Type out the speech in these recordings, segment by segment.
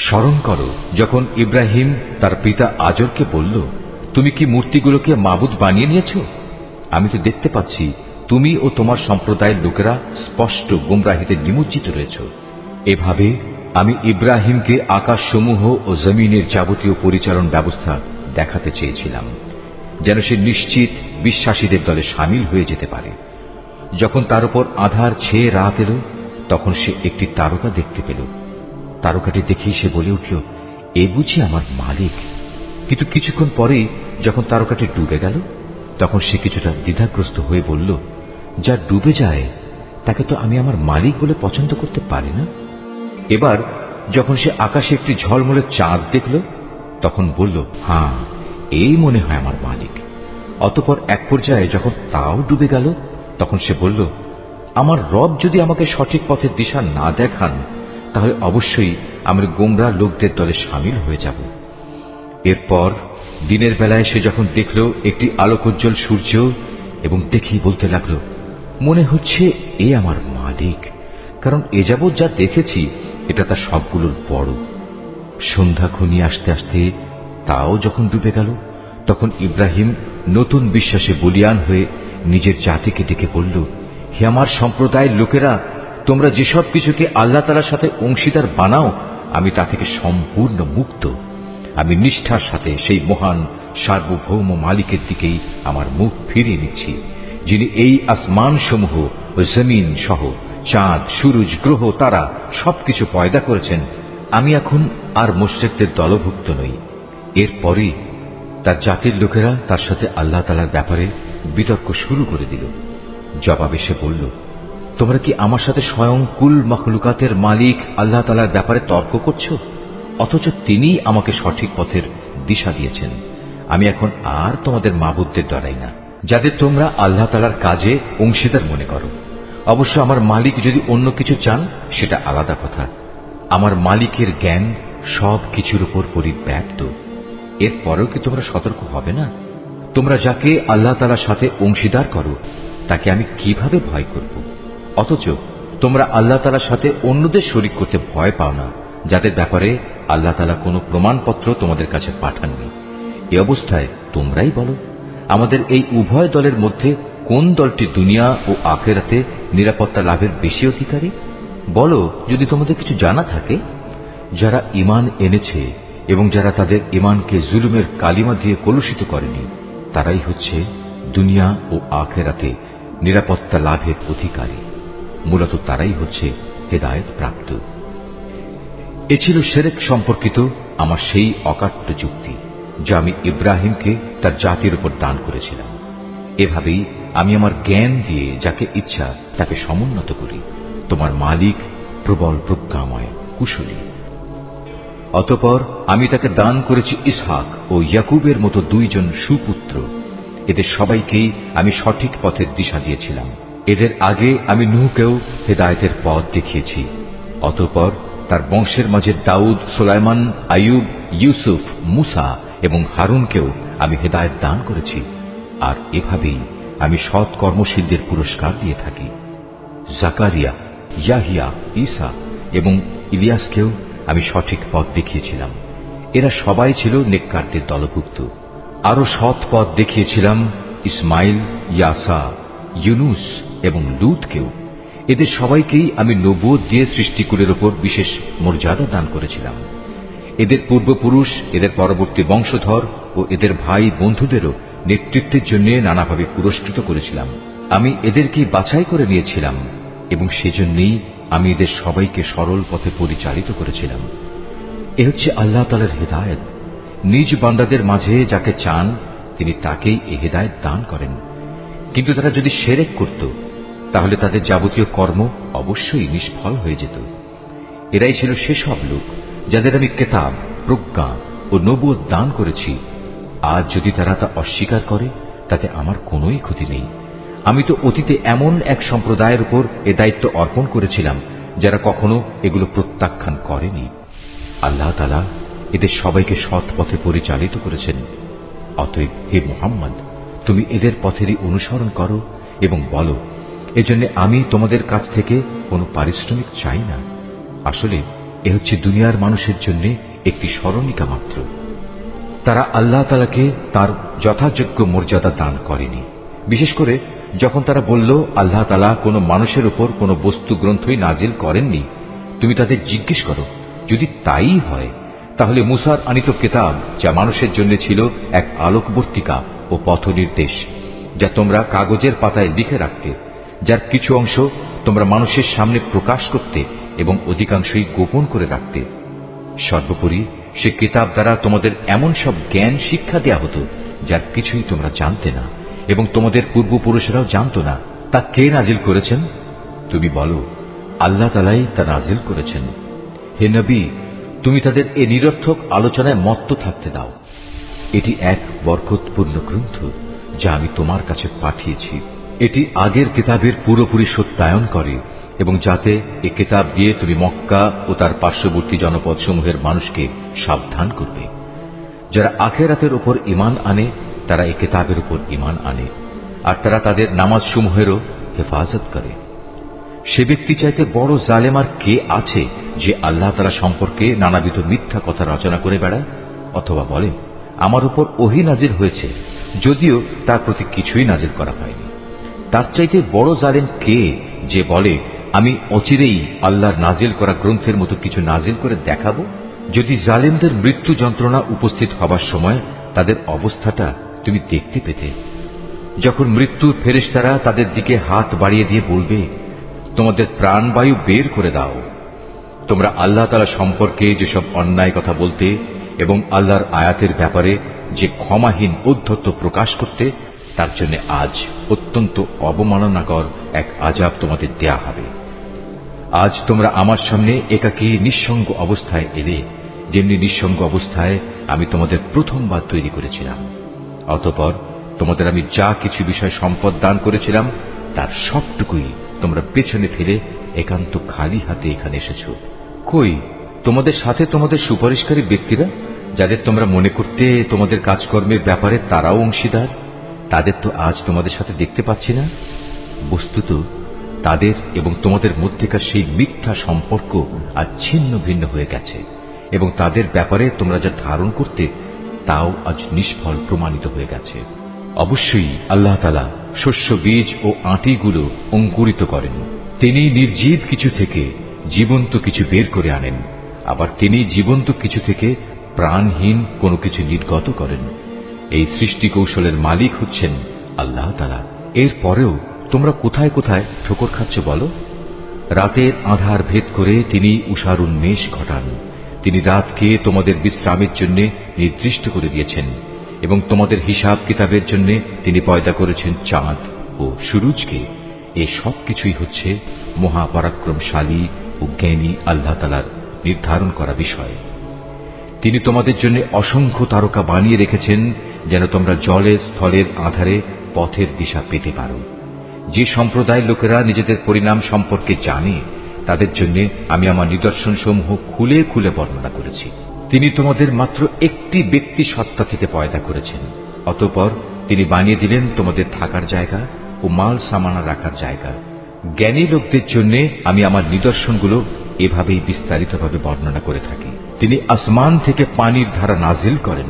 স্মরণ করো যখন ইব্রাহিম তার পিতা আজরকে বলল, তুমি কি মূর্তিগুলোকে মাবুদ বানিয়ে নিয়েছ? আমি তো দেখতে পাচ্ছি তুমি ও তোমার সম্প্রদায়ের লোকেরা স্পষ্ট গোমরাহিতে নিমজ্জিত রয়েছ। এভাবে আমি ইব্রাহিমকে আকাশসমূহ ও জমিনের যাবতীয় পরিচালন ব্যবস্থা দেখাতে চেয়েছিলাম, যেন সে নিশ্চিত বিশ্বাসীদের দলে সামিল হয়ে যেতে পারে। যখন তার উপর আঁধার ছেয়ে রাত এল, তখন সে একটি তারকা দেখতে পেল। তারকাটি দেখেই সে বলে উঠল, এ বুঝি আমার মালিক। কিন্তু কিছুক্ষণ পরেই যখন তারকাটি ডুবে গেল, তখন সে কিছুটা দ্বিধাগ্রস্ত হয়ে বলল, যা ডুবে যায় তাকে তো আমি আমার মালিক বলে পছন্দ করতে পারি না। এবার যখন সে আকাশে একটি ঝলমলে চাঁদ দেখল, তখন বলল, হ্যাঁ, এই মনে হয় আমার মালিক। অতঃপর এক পর্যায়ে যখন তাও ডুবে গেল, তখন সে বলল, আমার রব যদি আমাকে সঠিক পথের দিশা না দেখান, তাহলে অবশ্যই আমরা গোমরা লোকদের দলে সামিল হয়ে যাব। এরপর দিনের বেলায় সে যখন দেখল একটি আলোকোজ্জ্বল সূর্য, এবং দেখেই বলতে লাগল, মনে হচ্ছে এ আমার মালিক, কারণ এ যাবৎ যা দেখেছি এটা তার সবগুলোর বড়। সন্ধ্যা ঘনিয়ে আসতে আসতে তাও যখন ডুবে গেল, তখন ইব্রাহিম নতুন বিশ্বাসে বলীয়ান হয়ে নিজের জাতিকে ডেকে বলল, হে আমার সম্প্রদায়ের লোকেরা, তোমরা যেসব কিছুকে আল্লাহ তাআলার সাথে অংশীদার বানাও, আমি তা থেকে সম্পূর্ণ মুক্ত। আমি নিষ্ঠার সাথে সেই মহান সার্বভৌম মালিকের দিকেই আমার মুখ ফিরিয়ে নিচ্ছি, যিনি এই আসমান সমূহ ও জমিন সহ চাঁদ, সূরজ, গ্রহ, তারা সবকিছু পয়দা করেছেন। আমি এখন আর মুশরিকদের দলভুক্ত নই। এরপরই তার জাতির লোকেরা তার সাথে আল্লাহ তাআলার ব্যাপারে বিতর্ক শুরু করে দিল। জবাবে সে বলল, তোমরা কি আমার সাথে স্বয়ং কুল মখলুকাতের মালিক আল্লাহ তাআলার ব্যাপারে তর্ক করছো, অথচ তিনিই আমাকে সঠিক পথের দিশা দিয়েছেন। আমি এখন আর তোমাদের মাবুদদের ডরাই না, যাদের তোমরা আল্লাহ তাআলার কাজে অংশীদার মনে করো। অবশ্য আমার মালিক যদি অন্য কিছু চান, সেটা আলাদা কথা। আমার মালিকের জ্ঞান সব কিছুর উপর পরিব্যাপ্ত। এরপরেও কি তোমরা সতর্ক হবে না? তোমরা যাকে আল্লাহ তাআলার সাথে অংশীদার করো, তাকে আমি কিভাবে ভয় করব? অথচ তোমরা আল্লাহ তাআলার সাথে অন্যদের শরীক করতে ভয় পাও না, যাদের ব্যাপারে আল্লাহ তাআলা কোনো প্রমাণপত্র তোমাদের কাছে পাঠাননি। এ অবস্থায় তোমরাই বলো, আমাদের এই উভয় দলের মধ্যে কোন দলটি দুনিয়া ও আখিরাতে নিরাপত্তা লাভের বেশি অধিকারী? বলো, যদি তোমাদের কিছু জানা থাকে। যারা ঈমান এনেছে এবং যারা তাদের ঈমানকে জুলুমের কালিমা দিয়ে কলুষিত করেনি, তারাই হচ্ছে দুনিয়া ও আখিরাতে নিরাপত্তা লাভের অধিকারী। মূলত তারাই হচ্ছে হেদায়েত প্রাপ্ত। এ ছিল শিরক সম্পর্কিত আমার সেই অকাট্য যুক্তি, যা আমি ইব্রাহিমকে তার জাতির উপর দান করেছিলাম। এভাবেই আমি আমার জ্ঞান দিয়ে যাকে ইচ্ছা তাকে সমুন্নত করি। তোমার মালিক প্রবল প্রজ্ঞাময়, কুশলী। অতঃপর আমি তাকে দান করেছি ইসহাক ও ইয়াকুবের মতো দুইজন সুপুত্র। এদের সবাইকেই আমি সঠিক পথের দিশা দিয়েছিলাম। এদের আগে আমি নূহকেও হেদায়েতের পথ দেখিয়েছি। অতঃপর তার বংশের মাঝে দাউদ, সুলাইমান, আইয়ুব, ইউসুফ, মুসা এবং হারুনকেও আমি হেদায়েত দান করেছি। আর এভাবেই আমি সৎ কর্মশীলদের পুরস্কার দিয়ে থাকি। জাকারিয়া, ইয়াহিয়া, ঈসা এবং ইলিয়াসকেও আমি সঠিক পথ দেখিয়েছিলাম। এরা সবাই ছিল নেককারদের দলভুক্ত। আরো সৎ পথ দেখিয়েছিলাম ইসমাইল, ইয়াসা, ইউনুস এবং লূতকেও। এদের সবাইকেই আমি নবুয়ত দিয়ে সৃষ্টিকুলের উপর বিশেষ মর্যাদা দান করেছিলাম। এদের পূর্বপুরুষ, এদের পরবর্তী বংশধর ও এদের ভাই বন্ধুদেরও নেতৃত্বের জন্য নানাভাবে পুরস্কৃত করেছিলাম। আমি এদেরকেই বাছাই করে নিয়েছিলাম এবং সেজন্যই আমি এদের সবাইকে সরল পথে পরিচালিত করেছিলাম। এ হচ্ছে আল্লাহ তাআলার হেদায়েত। নিজ বান্দাদের মাঝে যাকে চান তিনি তাকেই এ হেদায়েত দান করেন। কিন্তু তারা যদি শিরক করত, তাহলে তাদের যাবতীয় কর্ম অবশ্যই নিষ্ফল হয়ে যেত। এরাই ছিল সেসব লোক যাদের আমি কিতাব, প্রজ্ঞা ও নবুয়ত দান করেছি। আজ যদি তারা তা অস্বীকার করে, তাতে আমার কোনোই ক্ষতি নেই। আমি তো অতীতে এমন এক সম্প্রদায়ের উপর এ দায়িত্ব অর্পণ করেছিলাম যারা কখনো এগুলো প্রত্যাখ্যান করেনি। আল্লাহ তাআলা এদের সবাইকে সৎ পথে পরিচালিত করেছেন। অতএব হে মুহাম্মদ, তুমি এদের পথেরই অনুসরণ করো এবং বলো, এজন্য আমি তোমাদের কাছ থেকে কোনো পারিশ্রমিক চাই না। আসলে এ হচ্ছে দুনিয়ার মানুষের জন্য একটি স্মরণিকা মাত্র। তারা আল্লাহ তাআলাকে তার যথাযোগ্য মর্যাদা দান করেনি। বিশেষ করে যখন তারা বলল আল্লাহ তাআলা কোনো মানুষের উপর কোনো বস্তু গ্রন্থই নাজিল করেননি, তুমি তাদের জিজ্ঞেস করো, যদি তাই হয় তাহলে মুসার আনিত কিতাব, যা মানুষের জন্য ছিল এক আলোকবর্তিকা ও পথনির্দেশ, যা তোমরা কাগজের পাতায় লিখে রাখতে, যার কিছু অংশ তোমরা মানুষের সামনে প্রকাশ করতে এবং অধিকাংশই গোপন করে রাখতে। সর্বোপরি সে কিতাব দ্বারা তোমাদের এমন সব জ্ঞান শিক্ষা দেয়া হতো যার কিছুই তোমরা জানতে না এবং তোমাদের পূর্বপুরুষেরাও জানত না। তা কে নাজিল করেছেন? তুমি বলো, আল্লাহ তাআলাই তা নাজিল করেছেন। হে নবী, তুমি তাদের এ নিরর্থক আলোচনায় মত্ত থাকতে দাও। এটি এক বরকতপূর্ণ গ্রন্থ যা আমি তোমার কাছে পাঠিয়েছি। এটি আগের কিতাবের পুরোপুরি সত্যায়ন করে এবং যাতে এ কিতাব দিয়ে তুমি মক্কা ও তার পার্শ্ববর্তী জনপদসমূহের মানুষকে সাবধান করবে। যারা আখিরাতের উপর ঈমান আনে তারা এ কিতাবের উপর ঈমান আনে, আর তারা তাদের নামাজসমূহেরও হেফাজত করে। সে ব্যক্তি চাইতে বড় জালেম আর কে আছে যে আল্লাহ তাআলা সম্পর্কে নানাবিধ মিথ্যা কথা রচনা করে বেড়ায়, অথবা বলে আমার উপর ওহী নাজিল হয়েছে, যদিও তার প্রতি কিছুই নাজিল করা হয়নি। তার চাইতে বড় জালেম কে যে বলে আমি অচিরেই আল্লাহর নাজিল করা গ্রন্থের মতো কিছু নাজিল করে দেখাবো। যদি জালেমদের মৃত্যু যন্ত্রণা উপস্থিত হবার সময় তাদের অবস্থাটা তুমি দেখতে পেতে, যখন মৃত্যুর ফেরেশতারা তাদের দিকে হাত বাড়িয়ে দিয়ে বলবে, তোমাদের প্রাণবায়ু বের করে দাও। তোমরা আল্লাহ তাআলা সম্পর্কে যেসব অন্যায় কথা বলতে এবং আল্লাহর আয়াতের ব্যাপারে যে ক্ষমাহীন ঔদ্ধত্য প্রকাশ করতে, তার জন্য আজ অত্যন্ত অবমাননাকর এক আযাব তোমাদের দেয়া হবে। আজ তোমরা আমার সামনে একাকী নিঃসঙ্গ অবস্থায় এলে, যেমনি নিঃসঙ্গ অবস্থায় আমি তোমাদের প্রথমবার তৈরি করেছিলাম। অতঃপর তোমাদের আমি যা কিছু বিষয় সম্পদ দান করেছিলাম তার সবটুকুই তোমরা পেছনে ফেলে একান্ত খালি হাতে এখানে এসেছো। কই তোমাদের সাথে তোমাদের সুপারিশকারী ব্যক্তিরা, যাদের তোমরা মনে করতে তোমাদের কাজকর্মের ব্যাপারে তারাও অংশীদার? তাদের তো আজ তোমাদের সাথে দেখতে পাচ্ছি না। বস্তুত তাদের এবং তোমাদের মধ্যেকার সেই মিথ্যা সম্পর্ক আজ ছিন্ন ভিন্ন হয়ে গেছে এবং তাদের ব্যাপারে তোমরা যা ধারণ করতে তাও আজ নিষ্ফল প্রমাণিত হয়ে গেছে। অবশ্যই আল্লাহ তাআলা শস্য বীজ ও আঁটিগুলো অঙ্কুরিত করেন। তিনি নির্জীব কিছু থেকে জীবন্ত কিছু বের করে আনেন, আবার তিনি জীবন্ত কিছু থেকে প্রাণহীন কোনো কিছু নির্গত করেন। এই সৃষ্টি কৌশলের মালিক হচ্ছেন আল্লাহ তাআলা। এরপরেও তোমরা কোথায় কোথায় ঠোকর খাচ্ছ বলো? রাতের আঁধার ভেদ করে তিনি উষার উন্মেষ ঘটান। তিনি রাতকে তোমাদের বিশ্রামের জন্য নির্দিষ্ট করে দিয়েছেন এবং তোমাদের হিসাব কিতাবের জন্য তিনি পয়দা করেছেন চাঁদ ও সূরজকে। এ সব কিছুই হচ্ছে মহাপরাক্রমশালী ও জ্ঞানী আল্লাহ তাআলার নির্ধারণ করা বিষয়। তিনি তোমাদের জন্য অসংখ্য তারকা বানিয়ে রেখেছেন যেন তোমরা জলে স্থলের আধারে পথের দিশা পেতে পারো। যে সম্প্রদায়ের লোকেরা নিজেদের পরিণাম সম্পর্কে জানে তাদের জন্য আমি আমার নিদর্শনসমূহ খুলে খুলে বর্ণনা করেছি। তিনি তোমাদের মাত্র একটি ব্যক্তি সত্তা থেকে পয়দা করেছেন, অতঃপর তিনি বানিয়ে দিলেন তোমাদের থাকার জায়গা ও মাল সামানা রাখার জায়গা। জ্ঞানী লোকদের জন্য আমি আমার নিদর্শনগুলো এভাবেই বিস্তারিতভাবে বর্ণনা করে থাকি। তিনি আসমান থেকে পানির ধারা নাজিল করেন,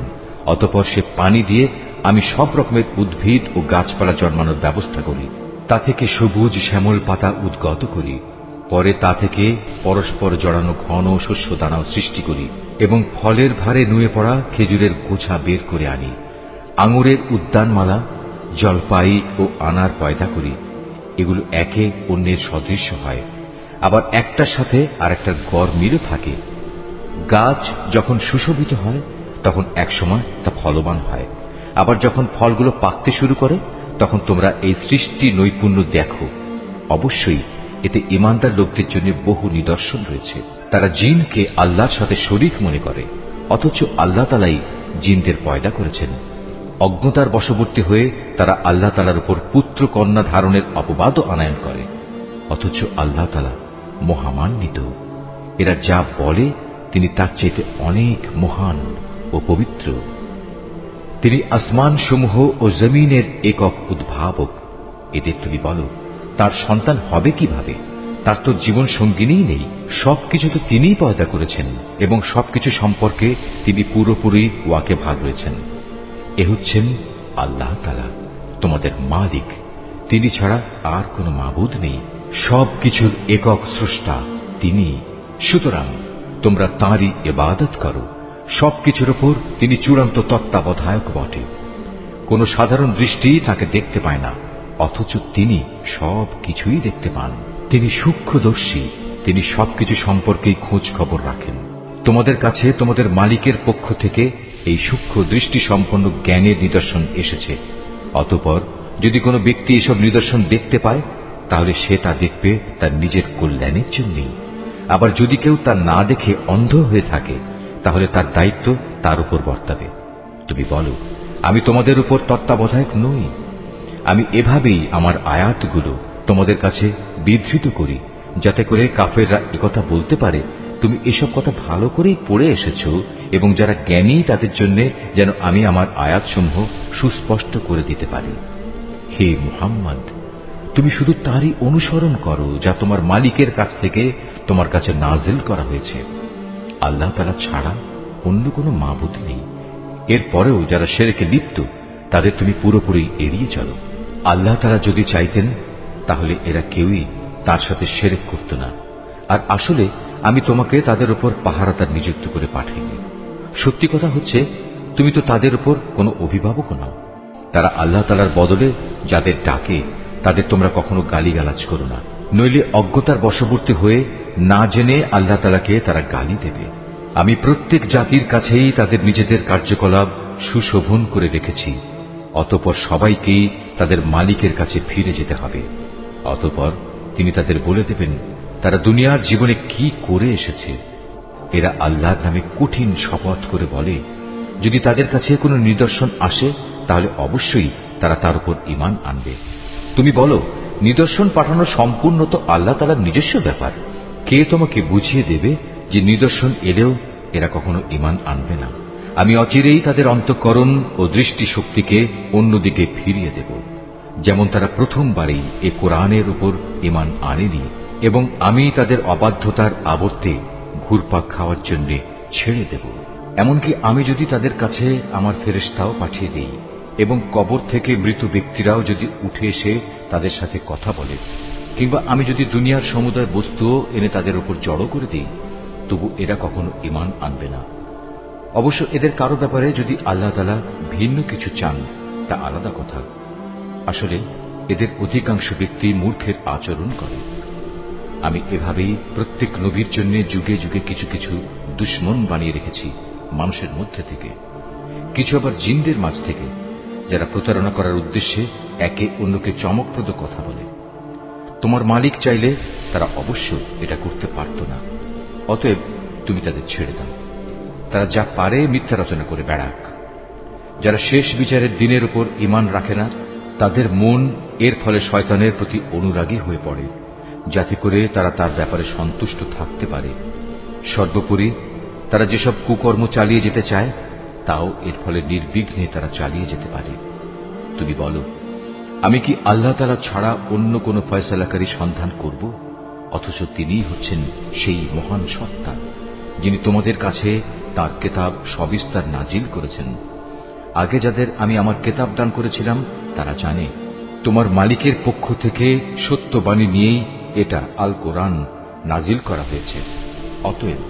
অতঃপর সে পানি দিয়ে আমি সব রকমের উদ্ভিদ ও গাছপালা জন্মানোর ব্যবস্থা করি। তা থেকে সবুজ শ্যামল পাতা উদ্গত করি। পরে তা থেকে পরস্পর জড়ানো ঘন শস্য দানাও সৃষ্টি করি এবং ফলের ভারে নুয়ে পড়া খেজুরের গোছা বের করে আনি। আঙুরের উদ্যানমালা, জলপাই ও আনার পয়দা করি। এগুলো একে অন্যের সদৃশ্য হয়, আবার একটার সাথে আর একটার গড় মিলও থাকে। গাছ যখন সুশোভিত হয় তখন একসময় তা ফলবান হয়, আবার যখন ফলগুলো পাকতে শুরু করে তখন তোমরা এই সৃষ্টি নৈপুণ্য দেখো। অবশ্যই এতে ঈমানদার লোকদের জন্য বহু নিদর্শন রয়েছে। তারা জিনকে আল্লাহর সাথে শরীক মনে করে, অথচ আল্লাহ তাআলাই জিনদের পয়দা করেছেন। অজ্ঞতার বশবর্তী হয়ে তারা আল্লাহ তাআলার উপর পুত্র কন্যা ধারণের অপবাদও আনায়ন করে, অথচ আল্লাহ তাআলা মহামান্বিত। এরা যা বলে তিনি তার চাইতে অনেক মহান ও পবিত্র। তিনি আসমান সমূহ ও জমিনের একক উদ্ভাবক। এদের তুমি বলো, তার সন্তান হবে কিভাবে? তার তো জীবন সঙ্গিনীই নেই। সবকিছু তো তিনিই পয়দা করেছেন এবং সবকিছু সম্পর্কে তিনি পুরোপুরি ওয়াকিবহাল রয়েছেন। এ হচ্ছেন আল্লাহ তাআলা, তোমাদের মালিক। তিনি ছাড়া আর কোনো মাবুদ নেই। সবকিছুর একক স্রষ্টা তিনি। সুতরাং তোমরা তাঁরই ইবাদত করো। সবকিছুর উপর তিনি চূড়ান্ত তত্ত্বাবধায়ক বটে। কোন সাধারণ দৃষ্টি তাকে দেখতে পায় না, অথচ তিনি সবকিছুই দেখতে পান। তিনি সূক্ষ্মদর্শী, তিনি সবকিছু সম্পর্কেই খোঁজ খবর রাখেন। তোমাদের কাছে তোমাদের মালিকের পক্ষ থেকে এই সূক্ষ্ম দৃষ্টি সম্পন্ন জ্ঞানের নিদর্শন এসেছে। অতঃপর যদি কোনো ব্যক্তি এসব নিদর্শন দেখতে পায়, তাহলে সে তা দেখবে তার নিজের কল্যাণের জন্যই। আবার যদি কেউ তা না দেখে অন্ধ হয়ে থাকে, তাহলে তার দায়িত্ব তার উপর বর্তাবে। তুমি বলো, আমি তোমাদের উপর তত্ত্বাবধায়ক নই? আমি এভাবেই আমার আয়াতগুলো তোমাদের কাছে বিধৃত করি, যাতে করে কাফেররা একথা বলতে পারে তুমি এসব কথা ভালো করেই পড়ে এসেছো, এবং যারা জ্ঞানী তাদের জন্য যেন আমি আমার আয়াতসমূহ সুস্পষ্ট করে দিতে পারি। হে মুহাম্মদ, তুমি শুধু তারই অনুসরণ করো যা তোমার মালিকের কাছ থেকে তোমার কাছে নাজিল করা হয়েছে। আল্লাহ তাআলা ছাড়া অন্য কোনো মাবুদ নেই। এরপরেও যারা শিরকে লিপ্ত, তাদের তুমি পুরোপুরি এড়িয়ে চলো। আল্লাহ তাআলা যদি চাইতেন, তাহলে এরা কেউই তার সাথে শিরক করত না। আর আসলে আমি তোমাকে তাদের উপর পাহারাদার নিযুক্ত করে পাঠাইনি। সত্যি কথা হচ্ছে, তুমি তো তাদের উপর কোনো অভিভাবক নাও। তারা আল্লাহ তাআলার বদলে যাদের ডাকে, তাদের তোমরা কখনো গালিগালাজ করো না, নইলে অজ্ঞতার বশবর্তী হয়ে না জেনে আল্লাহ তাআলাকে তারা গালি দেবে। আমি প্রত্যেক জাতির কাছেই তাদের নিজেদের কার্যকলাপ সুশোভন করে রেখেছি। অতঃপর সবাইকেই তাদের মালিকের কাছে ফিরে যেতে হবে। অতঃপর তিনি তাদের বলে দেবেন তারা দুনিয়ার জীবনে কি করে এসেছে। এরা আল্লাহর নামে কঠিন শপথ করে বলে, যদি তাদের কাছে কোনো নিদর্শন আসে, তাহলে অবশ্যই তারা তার উপর ঈমান আনবে। তুমি বলো, নিদর্শন পাঠানো সম্পূর্ণ তো আল্লাহ তাআলার নিজস্ব ব্যাপার। কে তোমাকে বুঝিয়ে দেবে যে নিদর্শন এলেও এরা কখনো ঈমান আনবে না? আমি অচিরেই তাদের অন্তঃকরণ ও দৃষ্টি শক্তিকে অন্যদিকে ফিরিয়ে দেব, যেমন তারা প্রথমবারেই এ কোরআনের উপর ঈমান আনেনি, এবং আমি তাদের অবাধ্যতার আবর্তে ঘুরপাক খাওয়ার জন্য ছেড়ে দেব। এমনকি আমি যদি তাদের কাছে আমার ফেরেশতাও পাঠিয়ে দেই, এবং কবর থেকে মৃত ব্যক্তিরাও যদি উঠে এসে তাদের সাথে কথা বলে, কিংবা আমি যদি দুনিয়ার সমুদয় বস্তুও এনে তাদের উপর জড়ো করে দিই, তবু এরা কখনো ঈমান আনবে না। অবশ্য এদের কারো ব্যাপারে যদি আল্লাহ তাআলা ভিন্ন কিছু চান, তা আলাদা কথা। আসলে এদের অধিকাংশ ব্যক্তি মূর্খের আচরণ করে। আমি এভাবেই প্রত্যেক নবীর জন্য যুগে যুগে কিছু কিছু দুশমন বানিয়ে রেখেছি মানুষের মধ্যে থেকে, কিছু আবার জিনদের মাঝ থেকে, যারা প্রতারণা করার উদ্দেশ্যে একে অন্যকে চমকপ্রদ কথা বলে। তোমার মালিক চাইলে তারা অবশ্য এটা করতে পারত না। অতএব তুমি তাদের ছেড়ে দাও, তারা যা পারে মিথ্যা রচনা করে বেড়াক। যারা শেষ বিচারের দিনের উপর ঈমান রাখে না, তাদের মন এর ফলে শয়তানের প্রতি অনুরাগী হয়ে পড়ে, যাতে করে তারা তার ব্যাপারে সন্তুষ্ট থাকতে পারে। সর্বোপরি তারা যেসব কুকর্ম চালিয়ে যেতে চায়, তাও এর ফলে নির্বিঘ্নে তারা চালিয়ে যেতে পারে। তুমি বলো, আমি কি আল্লাহ তাআলা ছাড়া অন্য কোন ফয়সালাকারী সন্ধান করব? অথচ তিনিই হচ্ছেন সেই মহান সত্তা, যিনি তোমাদের কাছে তার কেতাব সবিস্তার নাজিল করেছেন। আগে যাদের আমি আমার কেতাব দান করেছিলাম, তারা জানে তোমার মালিকের পক্ষ থেকে সত্যবাণী নিয়েই এটা আল কোরআন নাজিল করা হয়েছে। অতএব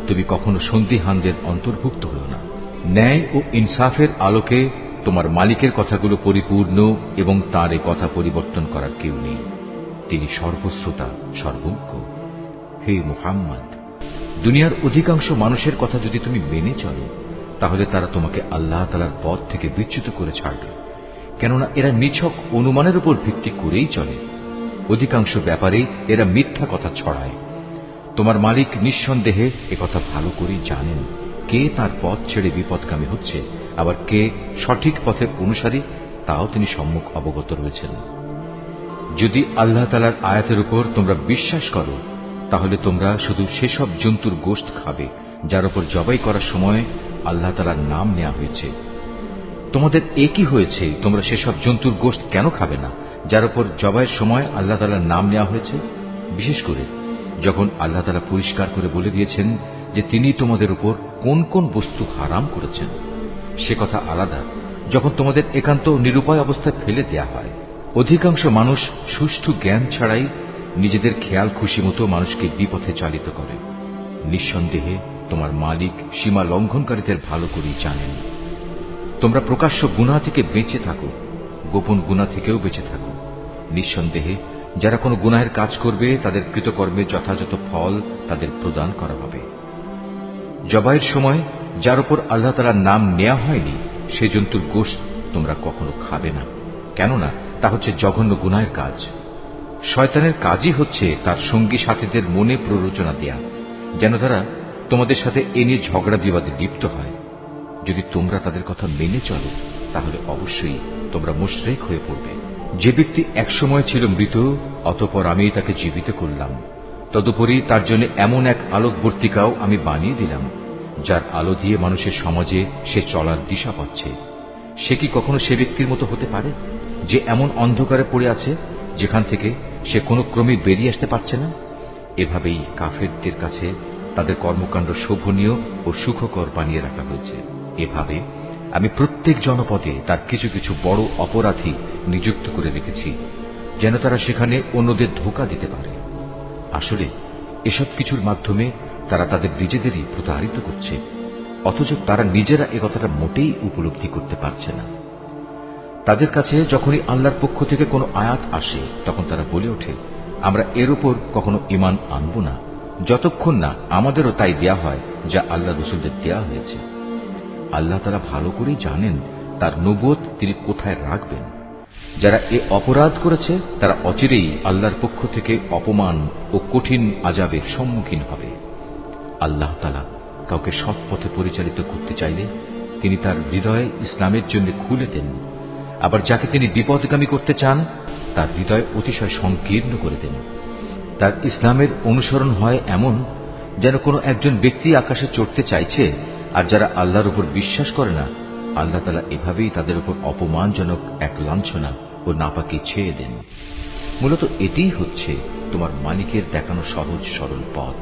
তুমি কখনো সন্দিহানদের অন্তর্ভুক্ত হও না। ন্যায় ও ইনসাফের আলোকে তোমার মালিকের কথাগুলো পরিপূর্ণ, এবং তার এ কথা পরিবর্তন করার কেউ নেই। তিনি সর্বশ্রোতা, সর্বজ্ঞ। হে মুহাম্মদ, দুনিয়ার অধিকাংশ মানুষের কথা যদি তুমি মেনে চলো, তাহলে তারা তোমাকে আল্লাহ তাআলার পথ থেকে বিচ্যুত করে ছাড়বে, কেননা এরা নিছক অনুমানের উপর ভিত্তি করেই চলে। অধিকাংশ ব্যাপারে এরা মিথ্যা কথা ছড়ায়। তোমার মালিক নিঃসন্দেহে একথা ভালো করেই জানেন কে তার পথ ছেড়ে বিপদগামী হচ্ছে, আবার কে সঠিক পথের অনুসারী, তাও তিনি সম্মুখ অবগত রয়েছেন। যদি আল্লাহ তাআলার আয়াতের উপর তোমরা বিশ্বাস করো, তাহলে তোমরা শুধু সেসব জন্তুর গোশত খাবে যার উপর জবাই করার সময় আল্লাহ তাআলার নাম নেওয়া হয়েছে। তোমাদের একই হয়েছে, তোমরা সেসব জন্তুর গোশত কেন খাবে না যার উপর জবাইয়ের সময় আল্লাহ তাআলার নাম নেওয়া হয়েছে? বিশেষ করে যখন আল্লাহ তাআলা পরিষ্কার করে বলে দিয়েছেন যে তিনি তোমাদের উপর কোন কোন বস্তু হারাম করেছেন। সে কথা আলাদা যখন তোমাদের একান্ত নিরুপায় অবস্থায় ফেলে দেয়া হয়। অধিকাংশ মানুষ সুষ্ঠু জ্ঞান ছাড়াই নিজেদের খেয়াল খুশি মতো মানুষকে বিপথে চালিত করে। নিঃসন্দেহে তোমার মালিক সীমা লঙ্ঘনকারীদের ভালো করেই জানেন। তোমরা প্রকাশ্য গুনাহ থেকে বেঁচে থাকো, গোপন গুনাহ থেকেও বেঁচে থাকো। নিঃসন্দেহে যারা কোনো গুনাহের কাজ করবে তাদের কৃতকর্মের যথাযথ ফল তাদের প্রদান করা হবে। জবাইয়ের সময় যার উপর আল্লাহ তাআলার নাম নেওয়া হয়নি সে জন্তুর গোশত তোমরা কখনো খাবে না, কেননা তা হচ্ছে জঘন্য গুনাহের কাজ। শয়তানের কাজই হচ্ছে তার সঙ্গী সাথীদের মনে প্ররোচনা দেয়া, যেন তারা তোমাদের সাথে এ নিয়ে ঝগড়া বিবাদে লিপ্ত হয়। যদি তোমরা তাদের কথা মেনে চলো তাহলে অবশ্যই তোমরা মুশরিক হয়ে পড়বে। যে ব্যক্তি একসময় ছিল মৃত, অতঃপর আমি তাকে জীবিত করলাম, তদুপরি তার জন্য এমন এক আলোকবর্তিকাও আমি বানিয়ে দিলাম যার আলো দিয়ে মানুষের সমাজে সে চলার দিশা পাচ্ছে। সে কি কখনো সে ব্যক্তির মতো হতে পারে যে এমন অন্ধকারে পড়ে আছে যেখান থেকে সে কোনো ক্রমে বেরিয়ে আসতে পারছে না? এভাবেই কাফেরদের কাছে তাদের কর্মকাণ্ড শোভনীয় ও সুখকর বানিয়ে রাখা হয়েছে। এভাবে আমি প্রত্যেক জনপদে তার কিছু কিছু বড় অপরাধী নিযুক্ত করে রেখেছি, যেন তারা সেখানে অন্যদের ধোঁকা দিতে পারে। আসলে এসব কিছুর মাধ্যমে তারা তাদের নিজেদেরই প্রতারিত করছে, অথচ তারা নিজেরা একথাটা মোটেই উপলব্ধি করতে পারছে না। তাদের কাছে যখনই আল্লাহর পক্ষ থেকে কোনো আয়াত আসে তখন তারা বলে ওঠে, আমরা এর উপর কখনো ঈমান আনব না যতক্ষণ না আমাদেরও তাই দেয়া হয় যা আল্লাহ রাসূলদের দেয়া হয়েছে। আল্লাহ তাআলা ভালো করেই জানেন তার নবুয়ত তিনি কোথায় রাখবেন। যারা এ অপরাধ করেছে তারা অচিরেই আল্লাহর পক্ষ থেকে অপমান ও কঠিন আযাবের সম্মুখীন হবে। আল্লাহ তাআলা কাউকে সৎ পথে পরিচালিত করতে চাইলে তিনি তার হৃদয় ইসলামের জন্য খুলে দেন, আবার যাকে তিনি বিপদগামী করতে চান তার হৃদয় অতিশয় সংকীর্ণ করে দেন। তার ইসলামের অনুসরণ হয় এমন যেন কোনো একজন ব্যক্তি আকাশে চড়তে চাইছে, আর যারা আল্লাহর উপর বিশ্বাস করে না আল্লাহ তাআলা এভাবেই তাদের উপর অপমানজনক এক লাঞ্ছনা ও নাপাকি ছেয়ে দেন। মূলত এটিই হচ্ছে তোমার মালিকের দেখানো সহজ সরল পথ।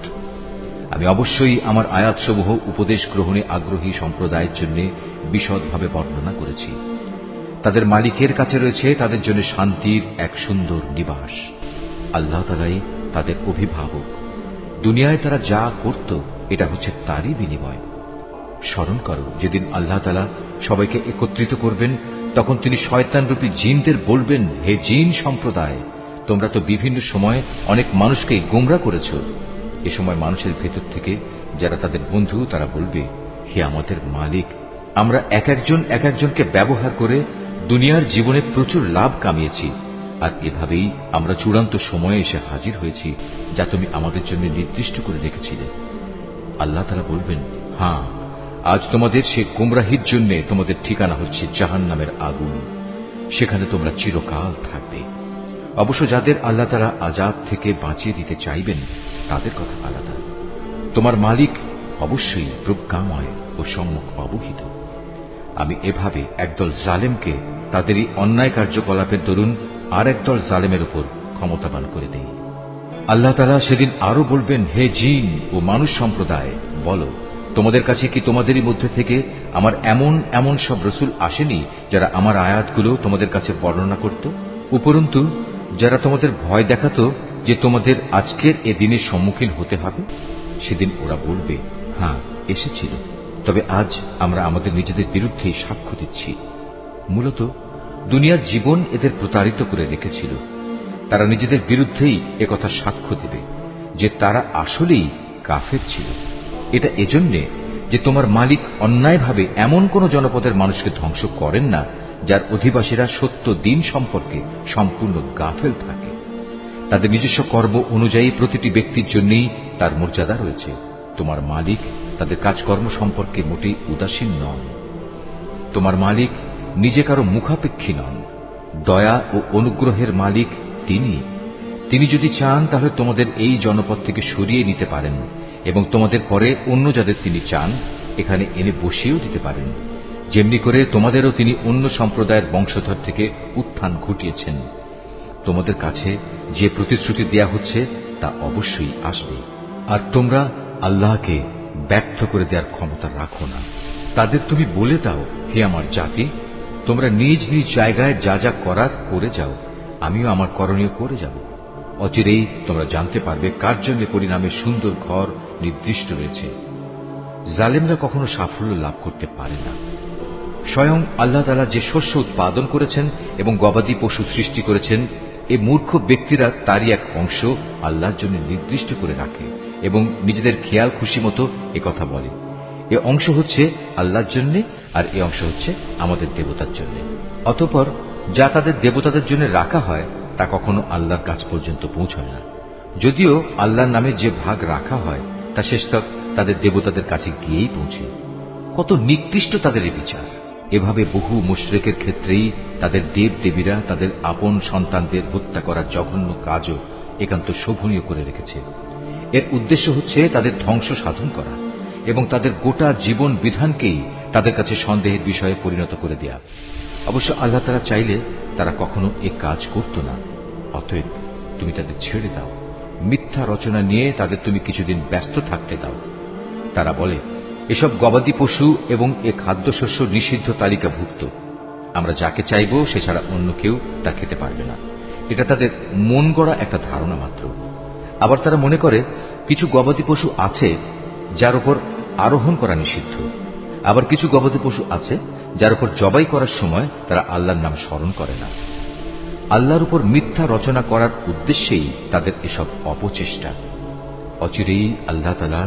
আমি অবশ্যই আমার আয়াতসমূহ উপদেশ গ্রহণে আগ্রহী সম্প্রদায়ের জন্য বিশদভাবে বর্ণনা করেছি। তাদের মালিকের কাছে রয়েছে তাদের জন্য শান্তির এক সুন্দর নিবাস। আল্লাহ তাআলাই তাদের অভিভাবক। দুনিয়ায় তারা যা করত এটা হচ্ছে তারই বিনিময়। স্মরণ করো যেদিন আল্লাহ তাআলা সবাইকে একত্রিত করবেন, তখন তিনি শয়তানরূপী জিনদের বলবেন, হে জিন সম্প্রদায়, তোমরা তো বিভিন্ন সময় অনেক মানুষকে গোমরা করেছ। এ সময় মানুষের ভেতর থেকে যারা তাদের বন্ধু তারা বলবে, হে আমাদের মালিক, আমরা এক একজনকে ব্যবহার করে দুনিয়ার জীবনে প্রচুর লাভ কামিয়েছি, আর এভাবেই আমরা চূড়ান্ত সময়ে এসে হাজির হয়েছি যা তুমি আমাদের জন্য নির্দিষ্ট করে রেখেছিলে। আল্লাহ তাআলা বলবেন, হ্যাঁ, আজ তোমাদের সে গোমরাহির জন্য তোমাদের ঠিকানা হচ্ছে জাহান্নামের আগুন, সেখানে তোমরা চিরকাল থাকবে। অবশ্য যাদের আল্লাহ তাআলা আযাব থেকে বাঁচিয়ে দিতে চাইবেন তাদের কথা আলাদা। তোমার মালিক অবশ্যই প্রজ্ঞাময় ও সম্যক অবহিত। আমি এভাবে একদল জালেমকে তাদেরই অন্যায় কার্যকলাপের দরুন আর একদল জালেমের উপর ক্ষমতাবান করে দেই। আল্লাহ তাআলা সেদিন আরো বলবেন, হে জিন ও মানুষ সম্প্রদায়, বলো, তোমাদের কাছে কি তোমাদেরই মধ্যে থেকে আমার এমন এমন সব রাসূল আসেনি যারা আমার আয়াতগুলো তোমাদের কাছে বর্ণনা করত? উপরন্তু যারা তোমাদের ভয় দেখাতো যে তোমাদের আজকের এ দিনের সম্মুখীন হতে হবে? সেদিন ওরা বলবে, হ্যাঁ এসেছিল, তবে আজ আমরা আমাদের নিজেদের বিরুদ্ধেই সাক্ষ্য দিচ্ছি। মূলত দুনিয়ার জীবন এদের প্রতারিত করে রেখেছিল। তারা নিজেদের বিরুদ্ধেই একথা সাক্ষ্য দেবে যে তারা আসলেই কাফের ছিল। এটা এজন্যে যে তোমার মালিক অন্যায়ভাবে এমন কোন জনপদের মানুষকে ধ্বংস করেন না যার অধিবাসীরা সত্য দিন সম্পর্কে সম্পূর্ণ গাফেল থাকে। তাদের নিজস্ব কর্ম অনুযায়ী প্রতিটি ব্যক্তির জন্যই তার মর্যাদা রয়েছে। তোমার মালিক তাদের কাজকর্ম সম্পর্কে মোটেই উদাসীন নন। তোমার মালিক নিজে কারো মুখাপেক্ষী নন। দয়া ও অনুগ্রহের মালিক তিনি যদি চান তাহলে তোমাদের এই জনপদ থেকে সরিয়ে নিতে পারেন এবং তোমাদের পরে অন্য যাদের তিনি চান এখানে এনে বসিয়েও দিতে পারেন, যেমনি করে তোমাদেরও তিনি অন্য সম্প্রদায়ের বংশধর থেকে উত্থান ঘটিয়েছেন। তোমাদের কাছে যে প্রতিশ্রুতি দেয়া হচ্ছে তা অবশ্যই আসবে। আর তোমরা আল্লাহকে ব্যর্থ করে দেওয়ার ক্ষমতা রাখো না। তাদের তুমি বলে দাও, হে আমার জাতি, তোমরা নিজ নিজ জায়গায় যা যা করার করে যাও, আমিও আমার করণীয় করে যাব। অচিরেই তোমরা জানতে পারবে কার জন্য পরিণামে সুন্দর ঘর নির্দিষ্ট রয়েছে। জালেমরা কখনো সাফল্য লাভ করতে পারে না। স্বয়ং আল্লাহ তাআলা যে শস্য উৎপাদন করেছেন এবং গবাদি পশু সৃষ্টি করেছেন, এই মূর্খ ব্যক্তিরা তারই এক অংশ আল্লাহর জন্য নির্দিষ্ট করে রাখে এবং নিজেদের খেয়াল খুশি মতো একথা বলে। এ অংশ হচ্ছে আল্লাহর জন্য, আর এ অংশ হচ্ছে আমাদের দেবতার জন্য। অতঃপর যা তাদের দেবতাদের জন্য রাখা হয় তা কখনো আল্লাহর কাছ পর্যন্ত পৌঁছয় না। যদিও আল্লাহর নামে যে ভাগ রাখা হয় তা শেষতক তাদের দেবতাদের কাছে গিয়েই পৌঁছে। কত নিকৃষ্ট তাদের এই বিচার! এভাবে বহু মুশরিকের ক্ষেত্রেই তাদের দেব দেবীরা তাদের আপন সন্তানদের হত্যা করার জঘন্য কাজও একান্ত শোভনীয় করে রেখেছে। এর উদ্দেশ্য হচ্ছে তাদের ধ্বংস সাধন করা এবং তাদের গোটা জীবন বিধানকেই তাদের কাছে সন্দেহের বিষয়ে পরিণত করে দেয়া। অবশ্য আল্লাহ তাআলা চাইলে তারা কখনো এ কাজ করত না। অতএব তুমি তাদের ছেড়ে দাও, মিথ্যা রচনা নিয়ে তাদের তুমি কিছুদিন ব্যস্ত থাকতে দাও। তারা বলে, এসব গবাদি পশু এবং এ খাদ্যশস্য নিষিদ্ধ তালিকাভুক্ত, আমরা যাকে চাইব সে ছাড়া অন্য কেউ তা খেতে পারবে না। এটা তাদের মন গড়া একটা ধারণা মাত্র। আবার তারা মনে করে কিছু গবাদি পশু আছে যার উপর আরোহণ করা নিষিদ্ধ, আবার কিছু গবাদি পশু আছে যার উপর জবাই করার সময় তারা আল্লাহর নাম স্মরণ করে না। আল্লাহর উপর মিথ্যা রচনা করার উদ্দেশ্যেই তাদের এসব অপচেষ্টা। অচিরেই আল্লাহ তাআলা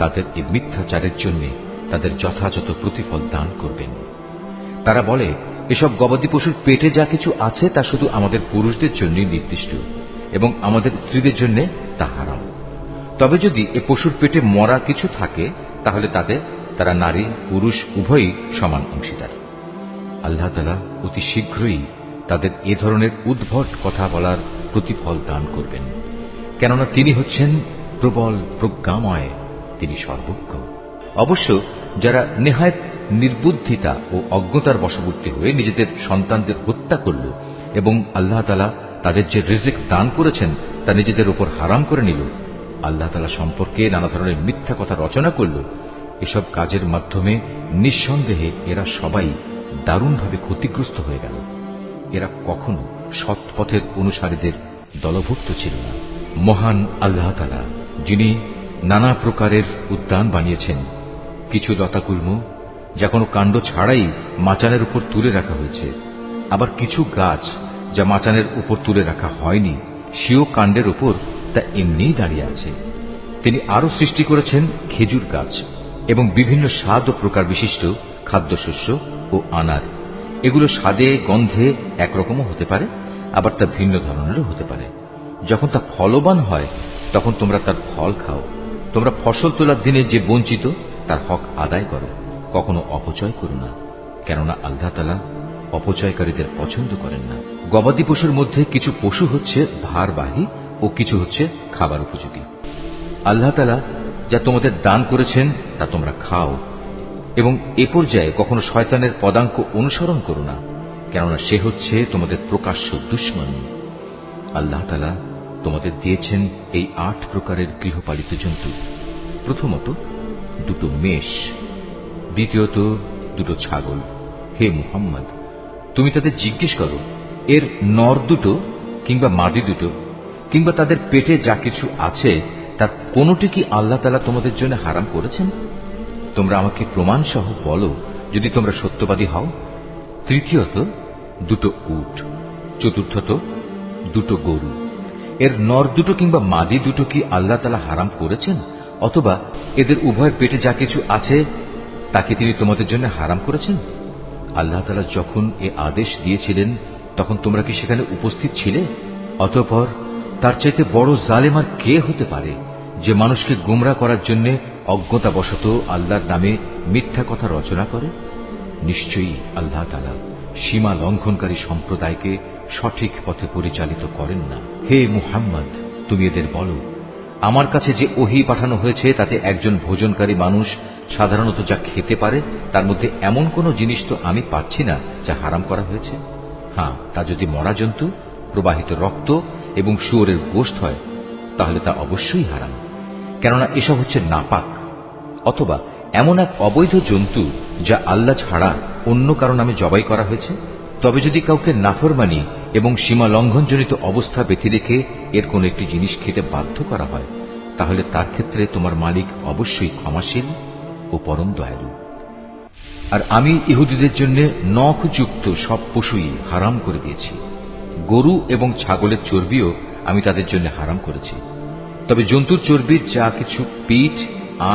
তাদের এই মিথ্যাচারের জন্য তাদের যথাযথ প্রতিফল দান করবেন। তারা বলে, এসব গবাদি পশুর পেটে যা কিছু আছে তা শুধু আমাদের পুরুষদের জন্য নির্দিষ্ট এবং আমাদের স্ত্রীদের জন্য তা হারাম। তবে যদি এ পশুর পেটে মরা কিছু থাকে তাহলে তারা নারী পুরুষ উভয়ই সমান অংশীদার। আল্লাহ তাআলা অতি শীঘ্রই তাদের এ ধরনের উদ্ভট কথা বলার প্রতিফল দান করবেন, কেননা তিনি হচ্ছেন প্রবল প্রজ্ঞাময়, তিনি সর্বজ্ঞ। অবশ্য যারা নেহায়েত নির্বুদ্ধিতা ও অজ্ঞতার বশবর্তী হয়ে নিজেদের সন্তানদের হত্যা করল এবং আল্লাহ তাআলা তাদের যে রিজিক দান করেছেন তা নিজেদের উপর হারাম করে নিল, আল্লাহ তাআলা সম্পর্কে নানা ধরনের মিথ্যা কথা রচনা করল, এসব কাজের মাধ্যমে নিঃসন্দেহে এরা সবাই দারুণভাবে ক্ষতিগ্রস্ত হয়ে গেল। এরা কখনো সৎ পথের অনুসারীদের দলভুক্ত ছিল না। মহান আল্লাহ তাআলা, যিনি নানা প্রকারের উদ্যান বানিয়েছেন, কিছু লতাকুলম যা কোনো কাণ্ড ছাড়াই মাচানের উপর তুলে রাখা হয়েছে, আবার কিছু গাছ যা মাচানের উপর তুলে রাখা হয়নি, সেও কাণ্ডের উপর তা এমনিই দাঁড়িয়ে আছে। তিনি আরো সৃষ্টি করেছেন খেজুর গাছ এবং বিভিন্ন স্বাদ ও প্রকার বিশিষ্ট খাদ্যশস্য ও আনার। এগুলো স্বাদে গন্ধে একরকমও হতে পারে, আবার তা ভিন্ন ধরনেরও হতে পারে। যখন তা ফলবান হয় তখন তোমরা তার ফল খাও। তোমরা ফসল তোলার দিনে যে বঞ্চিত তার হক আদায় করো, কখনো অপচয় করো না, কেননা আল্লাহ তাআলা অপচয়কারীদের পছন্দ করেন না। গবাদি পশুর মধ্যে কিছু পশু হচ্ছে ভারবাহী ও কিছু হচ্ছে খাবার উপযোগী। আল্লাহ তাআলা যা তোমাদের দান করেছেন তা তোমরা খাও এবং এ পর্যায়ে কখনো শয়তানের পদাঙ্ক অনুসরণ করো না, কেননা সে হচ্ছে তোমাদের প্রকাশ্য দুশমন। আল্লাহ তাআলা তোমাদের দিয়েছেন এই 8 প্রকারের গৃহপালিত জন্তু। প্রথমত 2 মেষ, দ্বিতীয়ত 2 ছাগল। হে মুহাম্মদ, তুমি তাদের জিজ্ঞেস করো, এর নর 2 কিংবা মাদি 2 কিংবা তাদের পেটে যা কিছু আছে তার কোনটি কি আল্লাহ তাআলা তোমাদের জন্য হারাম করেছেন? তোমরা আমাকে প্রমাণ সহ বলো যদি তোমরা সত্যবাদী হও। তৃতীয়ত 2 উট, চতুর্থত 2 গরু। এর নর 2 কিংবা মাদি 2 কি আল্লাহ তাআলা হারাম করেছেন, অথবা এদের উভয় পেটে যা কিছু আছে তাকে তিনি তোমাদের জন্য হারাম করেছেন? আল্লাহ তাআলা যখন এ আদেশ দিয়েছিলেন তখন তোমরা কি সেখানে উপস্থিত ছিলে? অতঃপর তার চাইতে বড় জালেম আর কে হতে পারে যে মানুষকে গোমরা করার জন্য অজ্ঞতাবশত আল্লাহর নামে মিথ্যা কথা রচনা করে? নিশ্চয়ই আল্লাহ তাআলা সীমা লঙ্ঘনকারী সম্প্রদায়কে সঠিক পথে পরিচালিত করেন না। হে মুহাম্মদ, তুমি এদের বলো, আমার কাছে যে ওহী পাঠানো হয়েছে তাতে একজন ভোজনকারী মানুষ সাধারণত যা খেতে পারে তার মধ্যে এমন কোন জিনিস তো আমি পাচ্ছি না যা হারাম করা হয়েছে। হ্যাঁ, তা যদি মরা জন্তু, প্রবাহিত রক্ত এবং শুয়োরের গোশত হয় তাহলে তা অবশ্যই হারাম, কেননা এসব হচ্ছে নাপাক। অথবা এমন এক অবৈধ জন্তু যা আল্লাহ ছাড়া অন্য কারো নামে জবাই করা হয়েছে, তবে যদি কাউকে নাফরমানি এবং সীমা লঙ্ঘনজনিত অবস্থা বেঁধে রেখে এর কোন একটি জিনিস খেতে বাধ্য করা হয়, তাহলে তার ক্ষেত্রে তোমার মালিক অবশ্যই ক্ষমাশীল ও পরম দয়ালু। আর আমি ইহুদিদের জন্য নখযুক্ত সব পশুই হারাম করে দিয়েছি। গরু এবং ছাগলের চর্বিও আমি তাদের জন্য হারাম করেছি। তবে জন্তুর চর্বির যা কিছু পিঠ,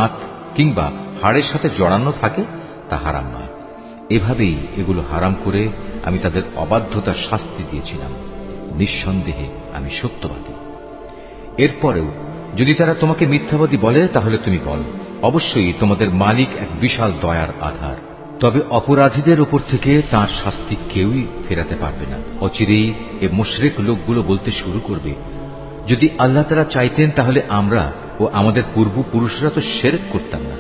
আঁত কিংবা হাড়ের সাথে জড়ানো থাকে তা হারাম নয়। এভাবেই এগুলো হারাম করে আমি তাদের অবাধ্যতার শাস্তি দিয়েছিলাম। নিঃসন্দেহে আমি সত্যবাদী। এরপরেও যদি তারা তোমাকে মিথ্যাবাদী বলে, তাহলে তুমি বল, অবশ্যই তোমাদের মালিক এক বিশাল দয়ার আধার। তবে অপরাধীদের উপর থেকে তাঁর শাস্তি কেউই ফেরাতে পারবে না। অচিরেই এ মুশরিক লোকগুলো বলতে শুরু করবে, যদি আল্লাহ তাআলা চাইতেন তাহলে আমরা ও আমাদের পূর্বপুরুষরা তো শিরক করতাম না,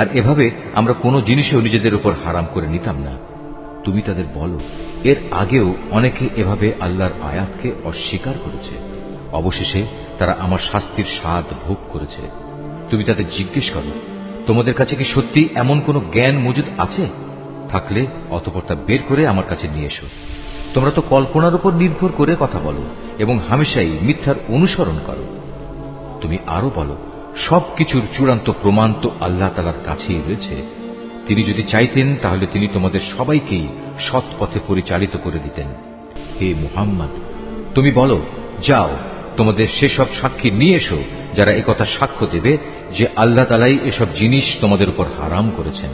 আর এভাবে আমরা কোনো জিনিসও নিজেদের উপর হারাম করে নিতাম না। তুমি তাদের বলো, এর আগেও অনেকে এভাবে আল্লাহর আয়াতকে অস্বীকার করেছে, অবশেষে তারা আমার শাস্তির স্বাদ ভোগ করেছে। তুমি তাদের জিজ্ঞেস করো, তোমাদের কাছে কি সত্যি এমন কোন জ্ঞান মজুদ আছে? থাকলে অতঃপর তা বের করে আমার কাছে নিয়ে এসো। তোমরা তো কল্পনার উপর নির্ভর করে কথা বলো এবং হামেশাই মিথ্যার অনুসরণ করো। তুমি আরো বলো, সবকিছুর চূড়ান্ত প্রমাণ তো আল্লাহ তাআলার কাছেই রয়েছে। তিনি যদি চাইতেন তাহলে তিনি তোমাদের সবাইকেই সৎ পথে পরিচালিত করে দিতেন। হে মুহাম্মদ, তুমি বলো, যাও তোমাদের সেসব সাক্ষী নিয়ে এসো যারা একথা সাক্ষ্য দেবে যে আল্লাহ তাআলাই এসব জিনিস তোমাদের উপর হারাম করেছেন।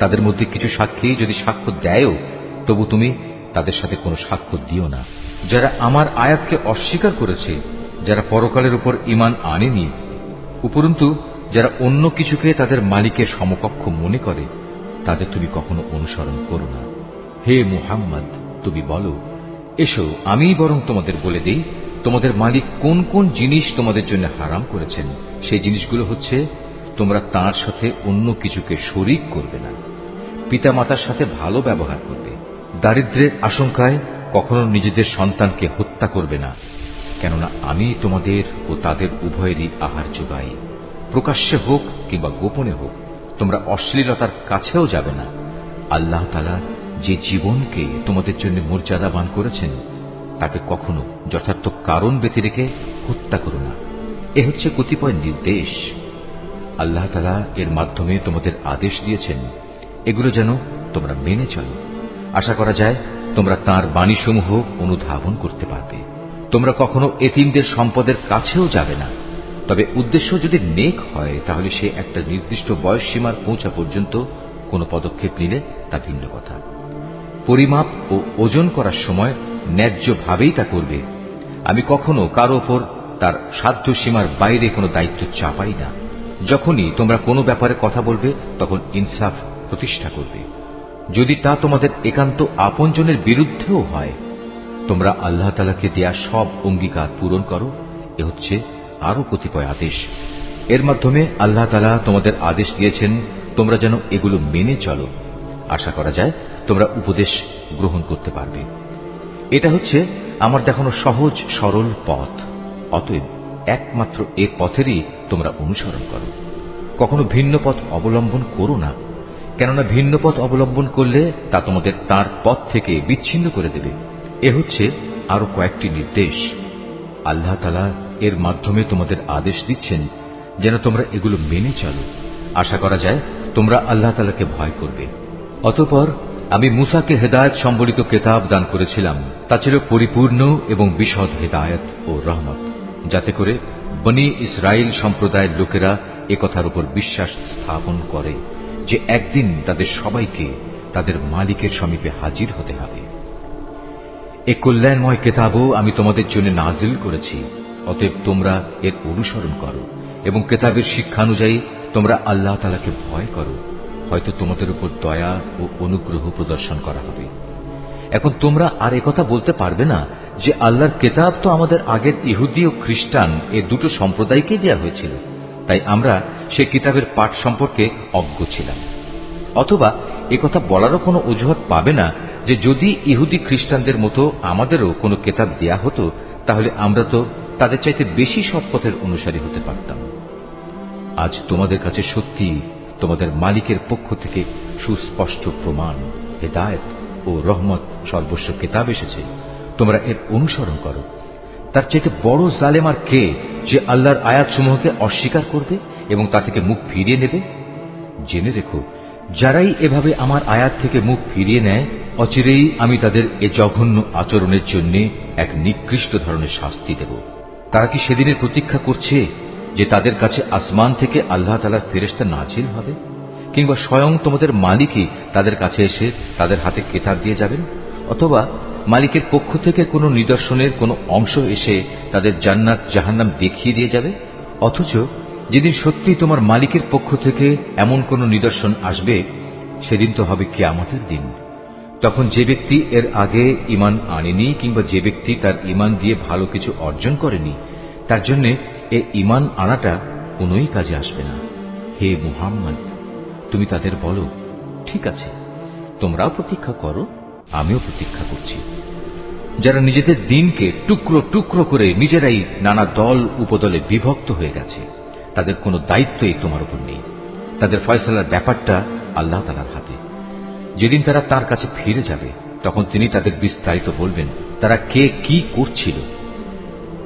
তাদের মধ্যে কিছু সাক্ষী যদি সাক্ষ্য দেয়ও, তবু তুমি তাদের সাথে কোনো সাক্ষ্য দিও না। যারা আমার আয়াতকে অস্বীকার করেছে, যারা পরকালের উপর ঈমান আনেনি, উপরন্তু যারা অন্য কিছুকে তাদের মালিকের সমকক্ষ মনে করে, তাদের তুমি কখনো অনুসরণ করো না। হে মুহাম্মদ, তুমি বলো, এসো আমি বরং তোমাদের বলে দেই তোমাদের মালিক কোন কোন জিনিস তোমাদের জন্য হারাম করেছেন। সেই জিনিসগুলো হচ্ছে, তোমরা তাঁর সাথে অন্য কিছুকে শরীক করবে না, পিতামাতার সাথে ভালো ব্যবহার করবে, দারিদ্র্যের আশঙ্কায় কখনো নিজেদের সন্তানকে হত্যা করবে না, কেননা আমি তোমাদের ও তাদের উভয়েরই আহার যোগাই। প্রকাশ্যে হোক কিংবা গোপনে হোক তোমরা অশ্লীলতার কাছেও যাবে না। আল্লাহ তাআলা যে জীবনকে তোমাদের জন্য মর্যাদাবান করেছেন, তাকে কখনো যথার্থ কারণ বেঁধে রেখে হত্যা করো না। এ হচ্ছে কতিপয় নির্দেশ। আল্লাহ তাআলা এর মাধ্যমে তোমাদের আদেশ দিয়েছেন, এগুলো যেন তোমরা মেনে চলো। আশা করা যায় তোমরা তাঁর বাণীসমূহ অনুধাবন করতে পারবে। তোমরা কখনো এতিমদের সম্পদের কাছেও যাবে না, তবে উদ্দেশ্য যদি নেক হয় তাহলে সে একটা নির্দিষ্ট বয়স সীমার পৌঁছা পর্যন্ত কোনো পদক্ষেপ নিলে তা ভিন্ন কথা। পরিমাপ ও ওজন করার সময় ন্যায্যভাবেই তা করবে। আমি কখনো কারো ওপর তার সাধ্য সীমার বাইরে কোনো দায়িত্ব চাপাই না। যখনই তোমরা কোনো ব্যাপারে কথা বলবে তখন ইনসাফ প্রতিষ্ঠা করবে, যদি তা তোমাদের একান্ত আপনজনের বিরুদ্ধেও হয়। তোমরা আল্লাহ তাআলাকে দেয়া সব অঙ্গীকার পূরণ করো। এ হচ্ছে আরো কতিপয় আদেশ। এর মাধ্যমে আল্লাহ তাআলা তোমাদের আদেশ দিয়েছেন তোমরা যেন এগুলো মেনে চলো। আশা করা যায় তোমরা উপদেশ গ্রহণ করতে পারবে। এটা হচ্ছে আমার দেখানো সহজ সরল পথ। অতএব একমাত্র এ পথেরই তোমরা অনুসরণ করো। কখনো ভিন্ন পথ অবলম্বন করো না, কেননা ভিন্ন পথ অবলম্বন করলে তা তোমাদের তার পথ থেকে বিচ্ছিন্ন করে দেবে। এ হচ্ছে আরো কয়েকটি নির্দেশ। আল্লাহ তাআলা এর মাধ্যমে তোমাদের আদেশ দিচ্ছেন যেন তোমরা এগুলো মেনে চলো। আশা করা যায় তোমরা আল্লাহ তাআলাকে ভয় করবে। অতঃপর আমি মূসাকে হেদায়েত সম্বলিত কিতাব দান করেছিলাম। তা ছিল পরিপূর্ণ এবং বিশদ হেদায়েত ও রহমত, যাতে করে বনি ইসরাইল সম্প্রদায়ের লোকেরা একথার উপর বিশ্বাস স্থাপন করে যে একদিন তাদের সবাইকে তাদের মালিকের সমীপে হাজির হতে হবে। এ কল্যাণময় কিতাবও আমি তোমাদের জন্য নাজিল করেছি। অতএব তোমরা এর অনুসরণ করো এবং কিতাবের শিক্ষানুযায়ী তোমরা আল্লাহ তাআলাকে ভয় করো। হয়তো তোমাদের উপর দয়া ও অনুগ্রহ প্রদর্শন করা হবে। এখন তোমরা আর একথা বলতে পারবে না যে আল্লাহর কিতাব তো আমাদের আগের ইহুদি ও খ্রিস্টান এ দুটো সম্প্রদায়কে দেওয়া হয়েছিল, তাই আমরা সে কিতাবের পাঠ সম্পর্কে অজ্ঞ ছিলাম। অথবা একথা বলারও কোনো অজুহাত পাবে না যে যদি ইহুদি খ্রিস্টানদের মতো আমাদেরও কোনো কিতাব দেয়া হতো, তাহলে আমরা তো তাদের চাইতে বেশি সৎ পথের অনুসারী হতে পারতাম। আজ তোমাদের কাছে সত্যি তোমাদের মালিকের পক্ষ থেকে সুস্পষ্ট প্রমাণ, হেদায়েত ও রহমত সর্বস্ব কিতাব এসেছে, তোমরা এর অনুসরণ করো। তার চাইতে বড় জালেম আর কে, যে আল্লাহর আয়াতসমূহকে অস্বীকার করবে এবং তা থেকে মুখ ফিরিয়ে নেবে? জেনে রেখো, যারাই এভাবে আমার আয়াত থেকে মুখ ফিরিয়ে নেয়, অচিরেই আমি তাদের এ জঘন্য আচরণের জন্য এক নিকৃষ্ট ধরনের শাস্তি দেব। তারা কি সেদিনের প্রতীক্ষা করছে যে তাদের কাছে আসমান থেকে আল্লাহ তাআলার ফেরেশতা নাজিল হবে, কিংবা স্বয়ং তোমাদের মালিকই তাদের কাছে এসে তাদের হাতে কিতাব দিয়ে যাবেন, অথবা মালিকের পক্ষ থেকে কোনো নিদর্শনের কোনো অংশ এসে তাদের জান্নাত জাহান্নাম দেখিয়ে দিয়ে যাবে? অথচ যেদিন সত্যি তোমার মালিকের পক্ষ থেকে এমন কোনো নিদর্শন আসবে, সেদিন তো হবে কিয়ামতের দিন। তখন যে ব্যক্তি এর আগে ঈমান আনেনি, কিংবা যে ব্যক্তি তার ঈমান দিয়ে ভালো কিছু অর্জন করেনি, তার জন্য এ ঈমান আনাটা কোনোই কাজে আসবে না। হে মুহাম্মদ, তুমি তাদের বলো, ঠিক আছে, তোমরাও প্রতীক্ষা করো, আমিও প্রতীক্ষা করছি। যারা নিজেদের দিনকে টুকরো টুকরো করে নিজেরাই নানা দল উপদলে বিভক্ত হয়ে গেছে, তাদের কোনো দায়িত্বই তোমার উপর নেই। তাদের ফয়সালার ব্যাপারটা আল্লাহ তাআলার হাতে। যেদিন তারা তার কাছে ফিরে যাবে, তখন তিনি তাদের বিস্তারিত বলবেন তারা কে কি করছিল।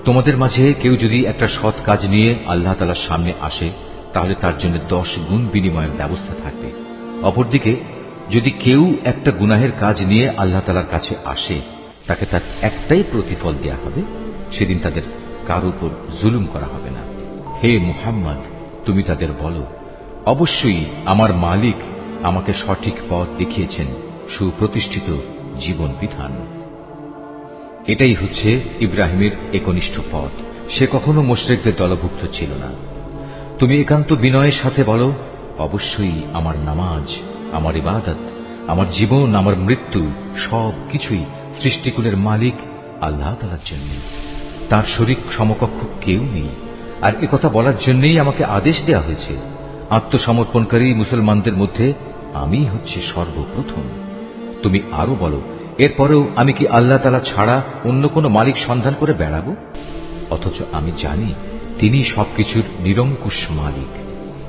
তোমাদের মাঝে কেউ যদি একটা সৎ কাজ নিয়ে আল্লাহ তাআলার সামনে আসে, তাহলে তার জন্য 10 গুণ বিনিময়ের ব্যবস্থা থাকবে। অপরদিকে যদি কেউ একটা গুনাহের কাজ নিয়ে আল্লাহ তাআলার কাছে আসে, তাকে তার একটাই প্রতিফল দেয়া হবে। সেদিন তাদের কারো উপর জুলুম করা হবে না। হে মুহাম্মদ, তুমি তাদের বলো, অবশ্যই আমার মালিক আমাকে সঠিক পথ দেখিয়েছেন, সুপ্রতিষ্ঠিত জীবন বিধান। এটাই হচ্ছে ইব্রাহিমের একনিষ্ঠ পথ। সে কখনো মুশরিকদের দলভুক্ত ছিল না। তুমি একান্ত বিনয়ের সাথে বলো, অবশ্যই আমার নামাজ, আমার ইবাদত, আমার জীবন, আমার মৃত্যু সব কিছুই সৃষ্টিকুলের মালিক আল্লাহ তাআলার জন্য। তার শরীক সমকক্ষ কেউ নেই। আর একথা বলার জন্যই আমাকে আদেশ দেওয়া হয়েছে। আত্মসমর্পণকারী মুসলমানদের মধ্যে আমি হচ্ছে সর্বপ্রথম। তুমি আরো বলো, এরপরেও আমি কি আল্লাহ তাআলা ছাড়া অন্য কোনো মালিক সন্ধান করে বেড়াবো? অথচ আমি জানি তিনি সবকিছুর নিরঙ্কুশ মালিক।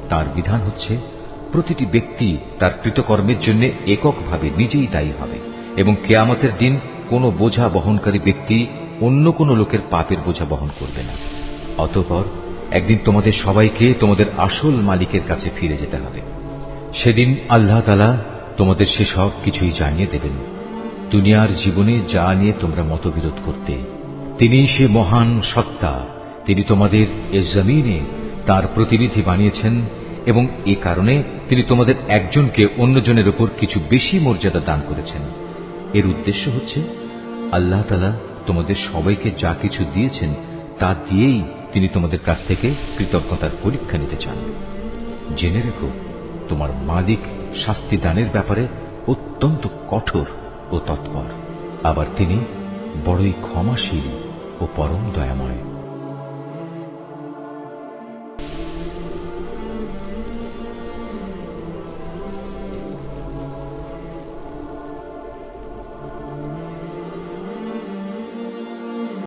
তার বিধান হচ্ছে প্রতিটি ব্যক্তি তার কৃতকর্মের জন্য এককভাবে নিজেই দায়ী হবে, এবং কিয়ামতের দিন কোনো বোঝা বহনকারী ব্যক্তি অন্য কোনো লোকের পাপের বোঝা বহন করবে না। অতঃপর একদিন তোমাদের সবাইকে তোমাদের আসল মালিকের কাছে ফিরে যেতে হবে। সেদিন আল্লাহ তাআলা তোমাদের সেসব কিছুই জানিয়ে দেবেন। দুনিয়ার জীবনে যা নিয়ে তোমরা মতবিরোধ করতে, তিনি সে মহান সত্তা। তিনি তোমাদের এ জমিনে তার প্রতিনিধি বানিয়েছেন, এবং এ কারণে তিনি তোমাদের একজনকে অন্যজনের উপর কিছু বেশি মর্যাদা দান করেছেন। এর উদ্দেশ্য হচ্ছে আল্লাহ তাআলা তোমাদের সবাইকে যা কিছু দিয়েছেন তা দিয়েই তিনি তোমাদের কাছ থেকে কৃতজ্ঞতার পরীক্ষা নিতে চান। জেনে রেখো, তোমার মালিক শাস্তি দানের ব্যাপারে অত্যন্ত কঠোর ও তৎপর। আবার তিনি বড়ই ক্ষমাশীল ও পরম দয়াময়।